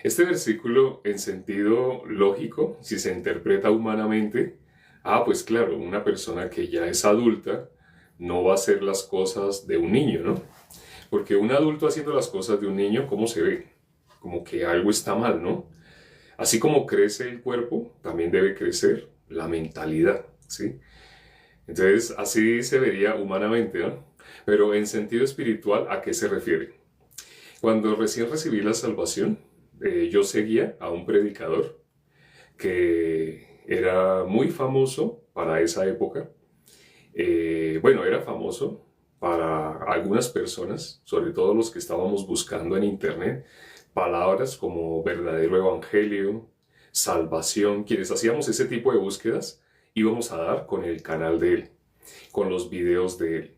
Este versículo, en sentido lógico, si se interpreta humanamente, pues claro, una persona que ya es adulta no va a hacer las cosas de un niño, ¿no? Porque un adulto haciendo las cosas de un niño, ¿cómo se ve? Como que algo está mal, ¿no? Así como crece el cuerpo, también debe crecer la mentalidad, ¿sí? Entonces, así se vería humanamente, ¿no? Pero en sentido espiritual, ¿a qué se refiere? Cuando recién recibí la salvación, yo seguía a un predicador que era muy famoso para esa época. Bueno, era famoso para algunas personas, sobre todo los que estábamos buscando en internet, palabras como verdadero evangelio, salvación. Quienes hacíamos ese tipo de búsquedas íbamos a dar con el canal de él, con los videos de él,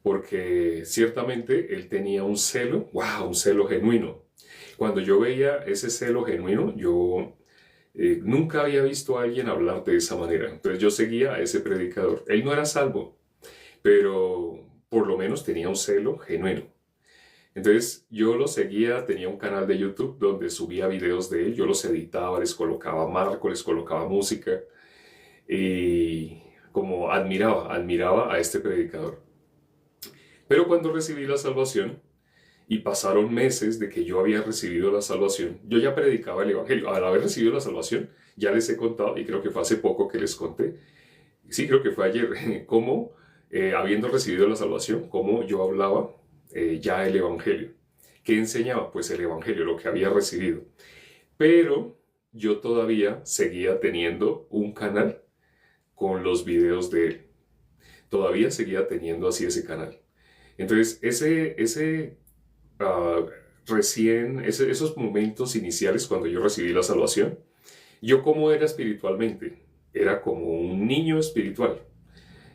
porque ciertamente él tenía un celo, wow, un celo genuino. Cuando yo veía ese celo genuino, yo nunca había visto a alguien hablar de esa manera. Entonces yo seguía a ese predicador. Él no era salvo, pero por lo menos tenía un celo genuino. Entonces yo lo seguía, tenía un canal de YouTube donde subía videos de él, yo los editaba, les colocaba marco, les colocaba música y como admiraba a este predicador. Pero cuando recibí la salvación y pasaron meses de que yo había recibido la salvación, yo ya predicaba el Evangelio. Al haber recibido la salvación, ya les he contado, y creo que fue hace poco que les conté, sí, creo que fue ayer, cómo, habiendo recibido la salvación, cómo yo hablaba ya el Evangelio. ¿Qué enseñaba? Pues el Evangelio, lo que había recibido. Pero yo todavía seguía teniendo un canal con los videos de él. Todavía seguía teniendo así ese canal. Entonces, ah, esos momentos iniciales cuando yo recibí la salvación, yo como era espiritualmente, era como un niño espiritual.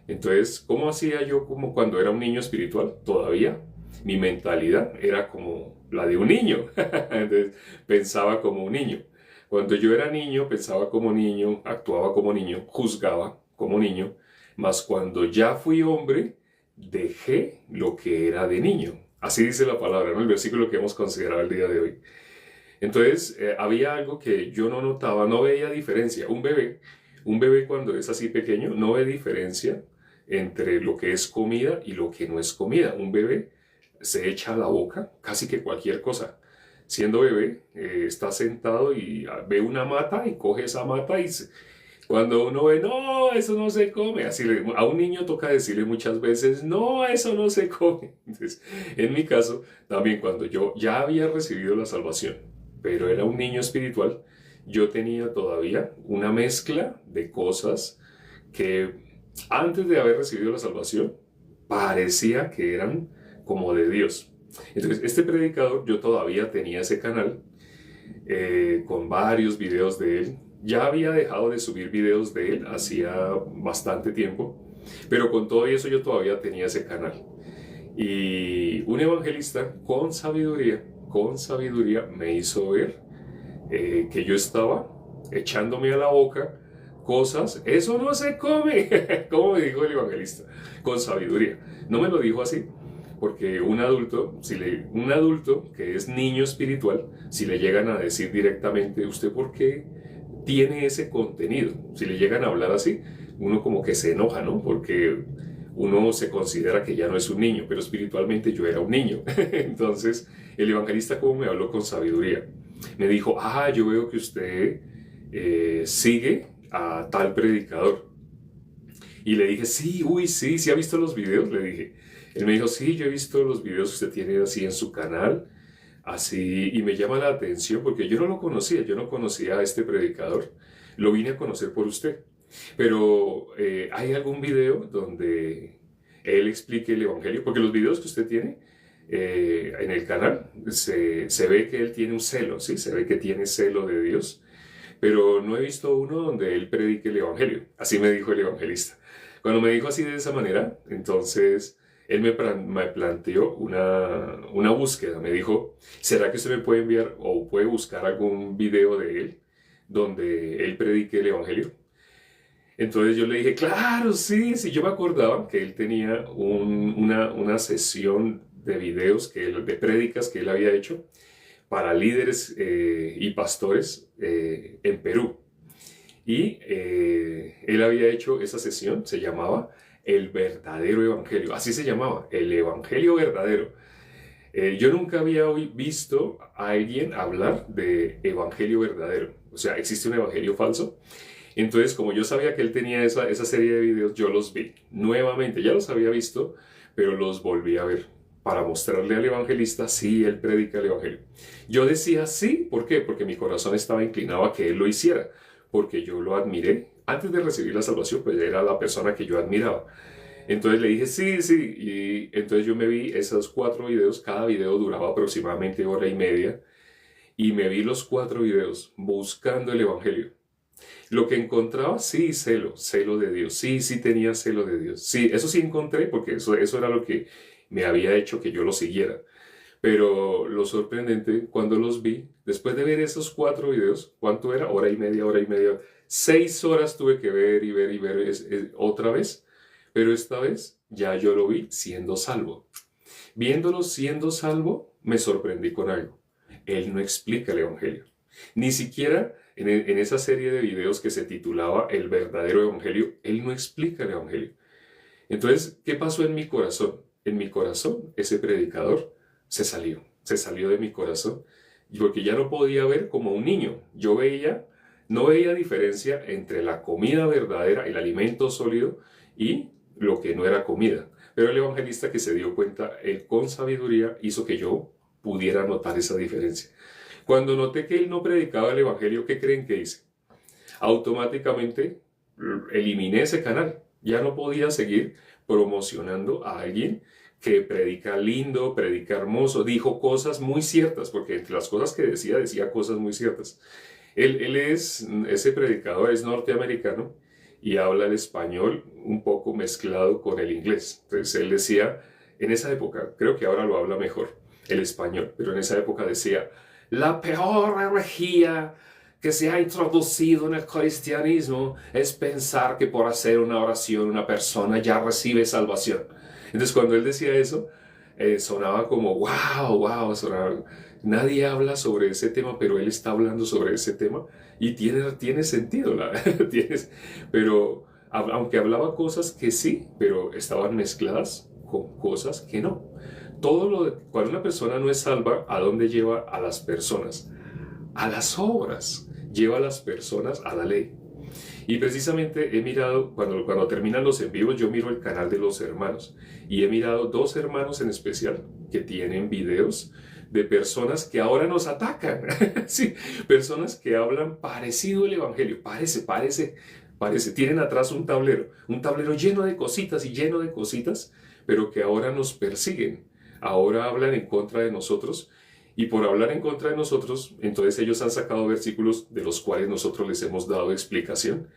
Entonces, ¿cómo hacía yo como cuando era un niño espiritual? Todavía mi mentalidad era como la de un niño. Entonces, pensaba como un niño. Cuando yo era niño, pensaba como niño, actuaba como niño, juzgaba como niño, mas cuando ya fui hombre, dejé lo que era de niño. Así dice la palabra, ¿no? El versículo que hemos considerado el día de hoy. Entonces, había algo que yo no notaba, no veía diferencia. Un bebé cuando es así pequeño, no ve diferencia entre lo que es comida y lo que no es comida. Un bebé se echa a la boca casi que cualquier cosa. Siendo bebé, está sentado y ve una mata y coge esa mata cuando uno ve, no, eso no se come, a un niño toca decirle muchas veces, no, eso no se come. Entonces, en mi caso, también cuando yo ya había recibido la salvación, pero era un niño espiritual, yo tenía todavía una mezcla de cosas que antes de haber recibido la salvación parecía que eran como de Dios. Entonces, este predicador, yo todavía tenía ese canal con varios videos de él. Ya había dejado de subir videos de él hacía bastante tiempo, pero con todo eso yo todavía tenía ese canal. Y un evangelista con sabiduría me hizo ver que yo estaba echándome a la boca cosas, eso no se come, como me dijo el evangelista, con sabiduría. No me lo dijo así, porque un adulto que es niño espiritual, si le llegan a decir directamente, ¿usted por qué tiene ese contenido? Si le llegan a hablar así, uno como que se enoja, ¿no? Porque uno se considera que ya no es un niño, pero espiritualmente yo era un niño. Entonces, el evangelista como me habló con sabiduría, me dijo, yo veo que usted sigue a tal predicador. Y le dije, sí, uy, sí, sí ha visto los videos, le dije. Él me dijo, sí, yo he visto los videos que usted tiene así en su canal, así, y me llama la atención porque yo no lo conocía, yo no conocía a este predicador, lo vine a conocer por usted. Pero ¿hay algún video donde él explique el Evangelio? Porque los videos que usted tiene en el canal, se ve que él tiene un celo, ¿sí? Se ve que tiene celo de Dios, pero no he visto uno donde él predique el Evangelio. Así me dijo el evangelista. Cuando me dijo así de esa manera, entonces él me planteó una búsqueda. Me dijo, ¿será que usted me puede enviar o puede buscar algún video de él donde él predique el Evangelio? Entonces yo le dije, claro, sí, sí, yo me acordaba que él tenía una sesión de videos, de prédicas que él había hecho para líderes y pastores en Perú. Y él había hecho esa sesión, se llamaba El Verdadero Evangelio, así se llamaba, el Evangelio Verdadero. Yo nunca había visto a alguien hablar de Evangelio Verdadero, o sea, existe un Evangelio falso. Entonces, como yo sabía que él tenía esa serie de videos, yo los vi nuevamente, ya los había visto, pero los volví a ver para mostrarle al evangelista, sí, él predica el Evangelio. Yo decía sí, ¿por qué? Porque mi corazón estaba inclinado a que él lo hiciera, porque yo lo admiré. Antes de recibir la salvación, pues era la persona que yo admiraba. Entonces le dije sí, sí, y entonces yo me vi esos 4 videos, cada video duraba aproximadamente hora y media, y me vi los 4 videos buscando el Evangelio. Lo que encontraba, sí, celo de Dios, sí, sí tenía celo de Dios, sí, eso sí encontré, porque eso era lo que me había hecho que yo lo siguiera. Pero lo sorprendente, cuando los vi, después de ver esos 4 videos, ¿cuánto era? Hora y media, 6 horas tuve que ver y ver y ver otra vez, pero esta vez ya yo lo vi siendo salvo. Viéndolo siendo salvo, me sorprendí con algo. Él no explica el Evangelio. Ni siquiera en esa serie de videos que se titulaba El Verdadero Evangelio, él no explica el Evangelio. Entonces, ¿qué pasó en mi corazón? En mi corazón, ese predicador se salió de mi corazón, porque ya no podía ver como un niño. No veía diferencia entre la comida verdadera, el alimento sólido, y lo que no era comida. Pero el evangelista, que se dio cuenta, él con sabiduría hizo que yo pudiera notar esa diferencia. Cuando noté que él no predicaba el evangelio, ¿qué creen que hice? Automáticamente eliminé ese canal. Ya no podía seguir promocionando a alguien que predica lindo, predica hermoso, dijo cosas muy ciertas, porque entre las cosas que decía cosas muy ciertas. Ese predicador es norteamericano y habla el español un poco mezclado con el inglés. Entonces él decía, en esa época, creo que ahora lo habla mejor, el español, pero en esa época decía, la peor herejía que se ha introducido en el cristianismo es pensar que por hacer una oración una persona ya recibe salvación. Entonces cuando él decía eso, sonaba como wow, sonaba, nadie habla sobre ese tema, pero él está hablando sobre ese tema y tiene sentido, pero aunque hablaba cosas que sí, pero estaban mezcladas con cosas que no. Cuando una persona no es salva, ¿a dónde lleva a las personas? A las obras. Lleva a las personas a la ley. Y precisamente he mirado, cuando terminan los en vivos, yo miro el canal de los hermanos. Y he mirado 2 hermanos en especial que tienen videos de personas que ahora nos atacan. Sí, personas que hablan parecido el evangelio. Parece. Tienen atrás un tablero lleno de cositas y lleno de cositas, pero que ahora nos persiguen. Ahora hablan en contra de nosotros. Y por hablar en contra de nosotros, entonces ellos han sacado versículos de los cuales nosotros les hemos dado explicación.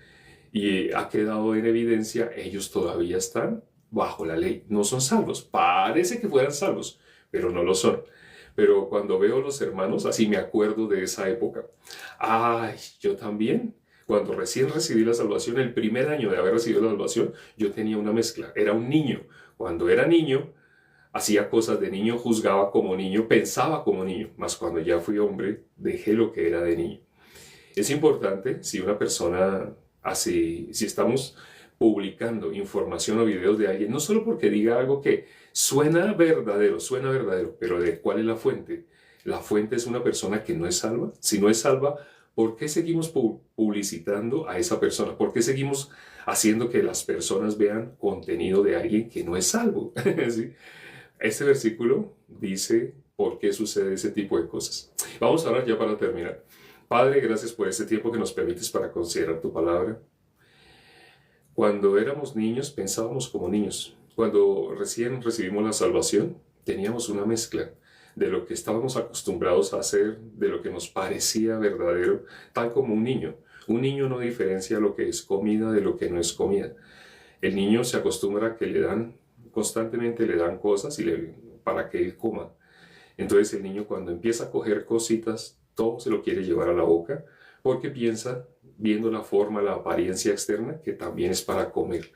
Y ha quedado en evidencia, ellos todavía están bajo la ley. No son salvos. Parece que fueran salvos, pero no lo son. Pero cuando veo a los hermanos, así me acuerdo de esa época. Ay, yo también. Cuando recién recibí la salvación, el primer año de haber recibido la salvación, yo tenía una mezcla. Era un niño. Cuando era niño, hacía cosas de niño, juzgaba como niño, pensaba como niño, mas cuando ya fui hombre, dejé lo que era de niño. Es importante, si una persona así, si estamos publicando información o videos de alguien, no solo porque diga algo que suena verdadero, pero ¿de cuál es la fuente? La fuente es una persona que no es salva. Si no es salva, ¿por qué seguimos publicitando a esa persona? ¿Por qué seguimos haciendo que las personas vean contenido de alguien que no es salvo? ¿Sí? Este versículo dice por qué sucede ese tipo de cosas. Vamos a orar ya para terminar. Padre, gracias por este tiempo que nos permites para considerar tu palabra. Cuando éramos niños, pensábamos como niños. Cuando recién recibimos la salvación, teníamos una mezcla de lo que estábamos acostumbrados a hacer, de lo que nos parecía verdadero, tal como un niño. Un niño no diferencia lo que es comida de lo que no es comida. El niño se acostumbra a que constantemente le dan cosas para que él coma. Entonces el niño, cuando empieza a coger cositas, todo se lo quiere llevar a la boca, porque piensa, viendo la forma, la apariencia externa, que también es para comer.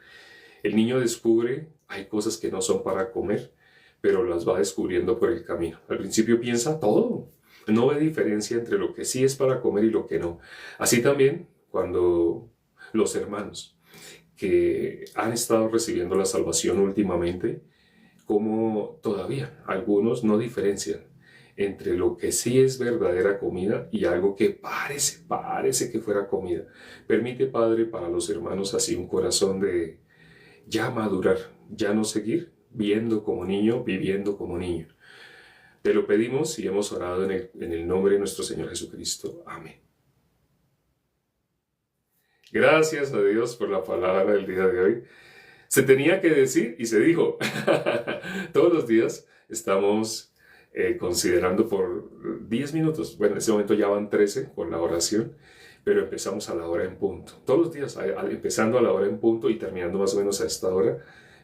El niño descubre, hay cosas que no son para comer, pero las va descubriendo por el camino. Al principio piensa todo. No ve diferencia entre lo que sí es para comer y lo que no. Así también cuando los hermanos que han estado recibiendo la salvación últimamente, como todavía algunos no diferencian entre lo que sí es verdadera comida y algo que parece que fuera comida. Permite, Padre, para los hermanos así un corazón de ya madurar, ya no seguir viendo como niño, viviendo como niño. Te lo pedimos y hemos orado en el nombre de nuestro Señor Jesucristo. Amén. Gracias a Dios por la palabra del día de hoy. Se tenía que decir y se dijo. Todos los días estamos considerando por 10 minutos. Bueno, en este momento ya van 13 con la oración, pero empezamos a la hora en punto. Todos los días, empezando a la hora en punto y terminando más o menos a esta hora,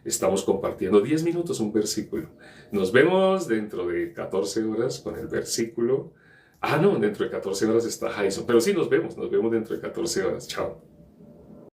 estamos compartiendo 10 minutos un versículo. Nos vemos dentro de 14 horas con el versículo. Ah, no, dentro de 14 horas está Jason. Pero sí nos vemos dentro de 14 horas. Chao.